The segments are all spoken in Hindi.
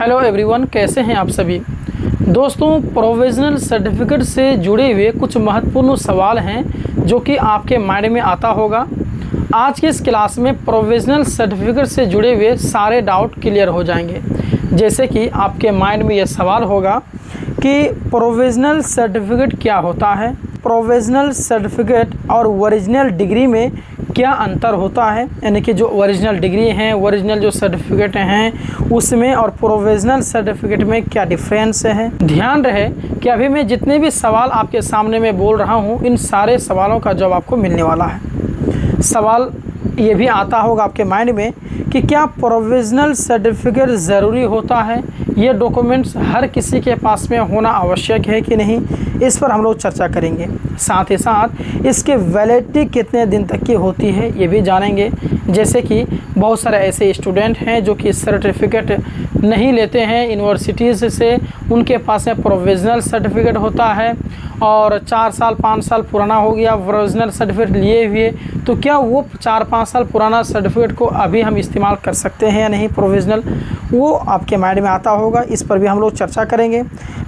हेलो एवरीवन, कैसे हैं आप सभी दोस्तों। प्रोविज़नल सर्टिफिकेट से जुड़े हुए कुछ महत्वपूर्ण सवाल हैं जो कि आपके माइंड में आता होगा। आज की इस क्लास में प्रोविज़नल सर्टिफिकेट से जुड़े हुए सारे डाउट क्लियर हो जाएंगे। जैसे कि आपके माइंड में ये सवाल होगा कि प्रोविज़नल सर्टिफिकेट क्या होता है, प्रोविज़नल सर्टिफिकेट और ओरिजिनल डिग्री में क्या अंतर होता है, यानी कि जो ओरिजिनल डिग्री हैं, ओरिजिनल जो सर्टिफिकेट हैं उसमें और प्रोविज़नल सर्टिफिकेट में क्या डिफरेंस है। ध्यान रहे कि अभी मैं जितने भी सवाल आपके सामने में बोल रहा हूं, इन सारे सवालों का जवाब आपको मिलने वाला है। सवाल ये भी आता होगा आपके माइंड में कि क्या प्रोविज़नल सर्टिफिकेट ज़रूरी होता है, ये डॉक्यूमेंट्स हर किसी के पास में होना आवश्यक है कि नहीं, इस पर हम लोग चर्चा करेंगे। साथ ही साथ इसके वैलिडिटी कितने दिन तक की होती है ये भी जानेंगे। जैसे कि बहुत सारे ऐसे स्टूडेंट हैं जो कि सर्टिफिकेट नहीं लेते हैं यूनिवर्सिटीज़ से, उनके पास में प्रोविज़नल सर्टिफिकेट होता है और 4 साल 5 साल पुराना हो गया ओरिजिनल सर्टिफिकेट लिए हुए, तो क्या वो 4-5 साल पुराना सर्टिफिकेट को अभी हम इस्तेमाल कर सकते हैं या नहीं प्रोविज़नल, वो आपके माइंड में आता होगा। इस पर भी हम लोग चर्चा करेंगे।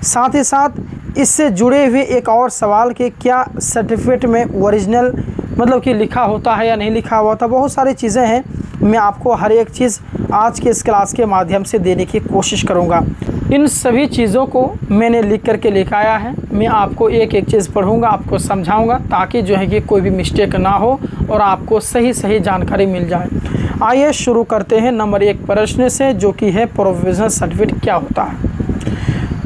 साथ ही साथ इससे जुड़े हुए एक और सवाल कि क्या सर्टिफिकेट में ओरिजिनल मतलब कि लिखा होता है या नहीं लिखा हुआ था। बहुत सारी चीज़ें हैं, मैं आपको हर एक चीज़ आज के इस क्लास के माध्यम से देने की कोशिश करूँगा। इन सभी चीज़ों को मैंने लिख करके लेकर आया है। मैं आपको एक एक चीज़ पढ़ूँगा, आपको समझाऊँगा ताकि जो है कि कोई भी मिस्टेक ना हो और आपको सही जानकारी मिल जाए। आइए शुरू करते हैं नंबर 1 प्रश्न से, जो कि है प्रोविज़नल सर्टिफिकेट क्या होता है।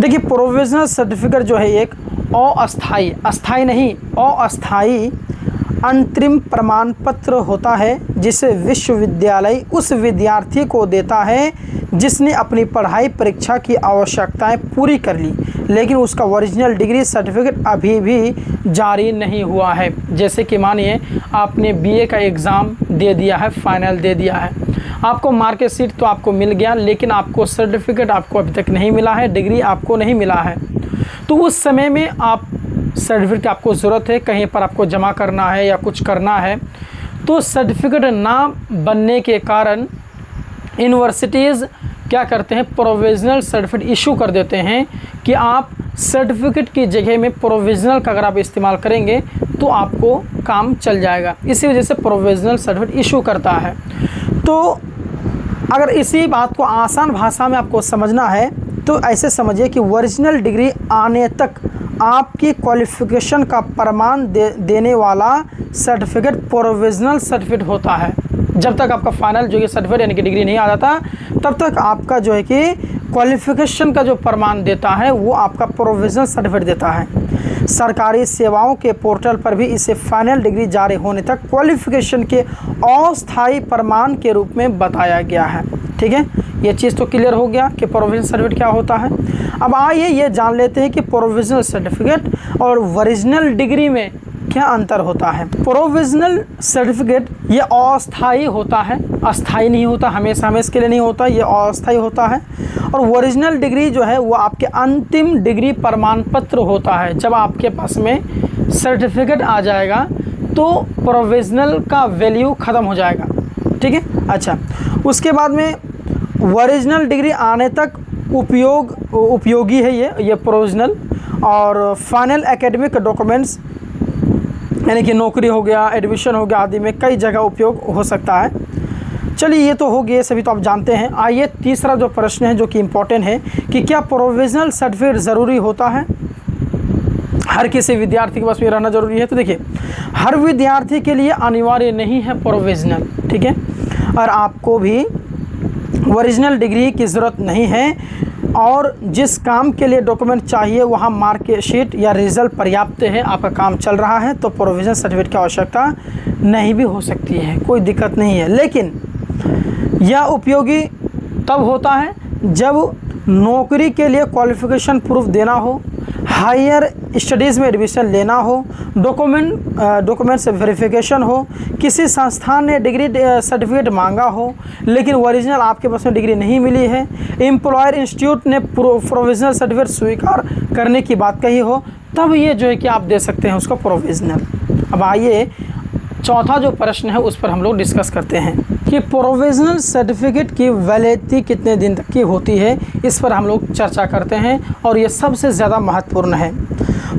देखिए, प्रोविज़नल सर्टिफिकेट जो है एक अस्थाई, अस्थाई नहीं अस्थाई अंतरिम प्रमाण पत्र होता है जिसे विश्वविद्यालय उस विद्यार्थी को देता है जिसने अपनी पढ़ाई परीक्षा की आवश्यकताएं पूरी कर ली, लेकिन उसका ओरिजिनल डिग्री सर्टिफिकेट अभी भी जारी नहीं हुआ है। जैसे कि मानिए आपने बीए का एग्ज़ाम दे दिया है, फाइनल दे दिया है, आपको मार्कशीट तो आपको मिल गया, लेकिन आपको सर्टिफिकेट आपको अभी तक नहीं मिला है, डिग्री आपको नहीं मिला है। तो उस समय में आप सर्टिफिकेट आपको ज़रूरत है, कहीं पर आपको जमा करना है या कुछ करना है, तो सर्टिफिकेट ना बनने के कारण यूनिवर्सिटीज़ क्या करते हैं, प्रोविज़नल सर्टिफिकेट इशू कर देते हैं कि आप सर्टिफिकेट की जगह में प्रोविज़नल का अगर आप इस्तेमाल करेंगे तो आपको काम चल जाएगा। इसी वजह से प्रोविज़नल सर्टिफिकेट इशू करता है। तो अगर इसी बात को आसान भाषा में आपको समझना है तो ऐसे समझिए कि ओरिजिनल डिग्री आने तक आपकी क्वालिफ़िकेशन का प्रमाण देने वाला सर्टिफिकेट प्रोविज़नल सर्टिफिकेट होता है। जब तक आपका फाइनल जो है सर्टिफिकेट यानी कि डिग्री नहीं आ जाता, तब तक आपका जो है कि क्वालिफ़िकेशन का जो प्रमाण देता है वो आपका प्रोविज़नल सर्टिफिकेट देता है। सरकारी सेवाओं के पोर्टल पर भी इसे फाइनल डिग्री जारी होने तक क्वालिफ़िकेशन के अस्थायी प्रमाण के रूप में बताया गया है। ठीक है, ये चीज़ तो क्लियर हो गया कि प्रोविज़नल सर्टिफिकेट क्या होता है। अब आइए ये जान लेते हैं कि प्रोविज़नल सर्टिफिकेट और ओरिजिनल डिग्री में क्या अंतर होता है। प्रोविज़नल सर्टिफिकेट ये अस्थायी होता है, अस्थायी नहीं होता, हमेशा के लिए नहीं होता, ये अस्थायी होता है। और ओरिजिनल डिग्री जो है वो आपके अंतिम डिग्री प्रमाण पत्र होता है। जब आपके पास में सर्टिफिकेट आ जाएगा तो प्रोविज़नल का वैल्यू ख़त्म हो जाएगा। ठीक है, अच्छा, उसके बाद में ओरिजिनल डिग्री आने तक उपयोगी है ये प्रोविज़नल। और फाइनल एकेडमिक डॉक्यूमेंट्स यानी कि नौकरी हो गया, एडमिशन हो गया आदि में कई जगह उपयोग हो सकता है। चलिए, ये तो हो गए, सभी तो आप जानते हैं। आइए तीसरा जो प्रश्न है जो कि इम्पोर्टेंट है कि क्या प्रोविज़नल सर्टिफिकेट ज़रूरी होता है, हर किसी विद्यार्थी के पास में रहना ज़रूरी है। तो देखिए, हर विद्यार्थी के लिए अनिवार्य नहीं है प्रोविज़नल, ठीक है, और आपको भी ओरिजिनल डिग्री की ज़रूरत नहीं है। और जिस काम के लिए डॉक्यूमेंट चाहिए वहाँ मार्कशीट या रिज़ल्ट पर्याप्त है, आपका काम चल रहा है, तो प्रोविज़नल सर्टिफिकेट की आवश्यकता नहीं भी हो सकती है, कोई दिक्कत नहीं है। लेकिन यह उपयोगी तब होता है जब नौकरी के लिए क्वालिफ़िकेशन प्रूफ देना हो, हायर स्टडीज़ में एडमिशन लेना हो, डॉक्यूमेंट से वेरिफिकेशन हो, किसी संस्थान ने डिग्री सर्टिफिकेट मांगा हो लेकिन ओरिजिनल आपके पास में डिग्री नहीं मिली है, एम्प्लॉयर इंस्टीट्यूट ने प्रोविज़नल सर्टिफिकेट स्वीकार करने की बात कही हो, तब ये जो है कि आप दे सकते हैं उसको प्रोविज़नल। अब आइए चौथा जो प्रश्न है उस पर हम लोग डिस्कस करते हैं। कि प्रोविजनल सर्टिफिकेट की वैलिडिटी कितने दिन तक की होती है, इस पर हम लोग चर्चा करते हैं और ये सबसे ज़्यादा महत्वपूर्ण है।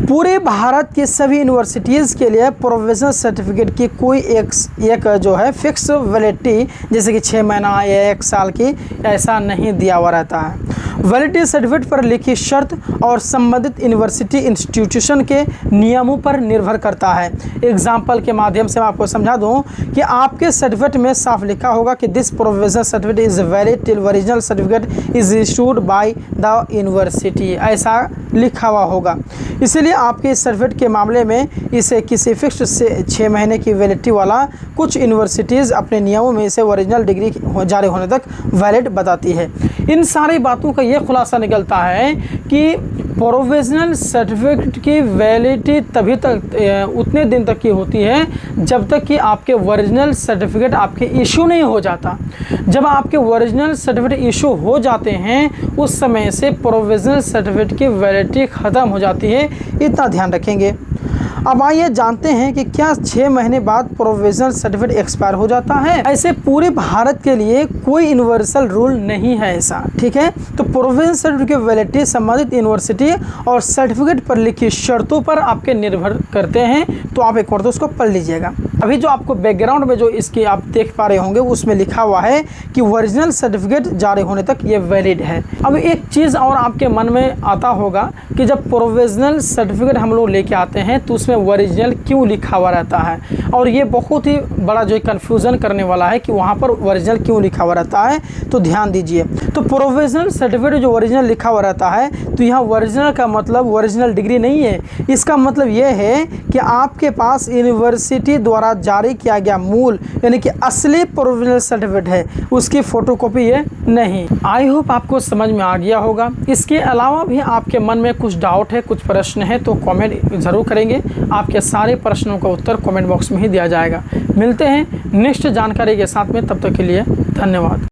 पूरे भारत के सभी यूनिवर्सिटीज़ के लिए प्रोविजनल सर्टिफिकेट की कोई एक जो है फिक्स वैलिडिटी जैसे कि 6 महीना या 1 साल की ऐसा नहीं दिया हुआ रहता है। वैलिडिटी सर्टिफिकेट पर लिखी शर्त और संबंधित यूनिवर्सिटी इंस्टीट्यूशन के नियमों पर निर्भर करता है। एग्जाम्पल के माध्यम से मैं आपको समझा दूं कि आपके सर्टिफिकेट में साफ लिखा होगा कि this provisional certificate is valid till original certificate is issued by the university, ऐसा लिखा हुआ होगा। इसीलिए आपके इस सर्टिफिकेट के मामले में इसे किसी फिक्स्ड से 6 महीने की वैलिडिटी वाला कुछ यूनिवर्सिटीज़ अपने नियमों में इसे ओरिजिनल डिग्री जारी होने तक वैलिड बताती है। इन सारी बातों का ये खुलासा निकलता है कि प्रोविजनल सर्टिफिकेट की वैलिडिटी तभी तक उतने दिन तक की होती है जब तक कि आपके ओरिजिनल सर्टिफिकेट आपके इशू नहीं हो जाता। जब आपके ओरिजिनल सर्टिफिकेट इशू हो जाते हैं उस समय से प्रोविजनल सर्टिफिकेट की वैलिडिटी ख़त्म हो जाती है, इतना ध्यान रखेंगे। अब आइए जानते हैं कि क्या 6 महीने बाद प्रोविजनल सर्टिफिकेट एक्सपायर हो जाता है। ऐसे पूरे भारत के लिए कोई यूनिवर्सल रूल नहीं है ऐसा, ठीक है। तो प्रोविजनल सर्टिफिकेट की वैलिडिटी संबंधित यूनिवर्सिटी और सर्टिफिकेट पर लिखी शर्तों पर आपके निर्भर करते हैं। तो आप एक बार तो उसको पढ़ लीजिएगा। अभी जो आपको बैकग्राउंड में जो इसकी आप देख पा रहे होंगे उसमें लिखा हुआ है कि ओरिजिनल सर्टिफिकेट जारी होने तक ये वैलिड है। अब एक चीज़ और आपके मन में आता होगा कि जब प्रोविजनल सर्टिफिकेट हम लोग लेके आते हैं तो उसमें ओरिजिनल क्यों लिखा हुआ रहता है, और ये बहुत ही बड़ा जो कन्फ्यूज़न करने वाला है कि वहाँ पर ओरिजिनल क्यों लिखा हुआ रहता है। तो ध्यान दीजिए, तो प्रोविजनल सर्टिफिकेट जो ओरिजिनल लिखा हुआ रहता है तो यहाँ ओरिजिनल का मतलब ओरिजिनल डिग्री नहीं है। इसका मतलब ये है कि आपके पास यूनिवर्सिटी द्वारा जारी किया गया मूल यानी कि असली प्रोविजनल सर्टिफिकेट है, उसकी फ़ोटोकॉपी है नहीं। आई होप आपको समझ में आ गया होगा। इसके अलावा भी आपके मन में कुछ डाउट है, कुछ प्रश्न है तो कमेंट ज़रूर करेंगे। आपके सारे प्रश्नों का उत्तर कमेंट बॉक्स में ही दिया जाएगा। मिलते हैं नेक्स्ट जानकारी के साथ में, तब तक के लिए धन्यवाद।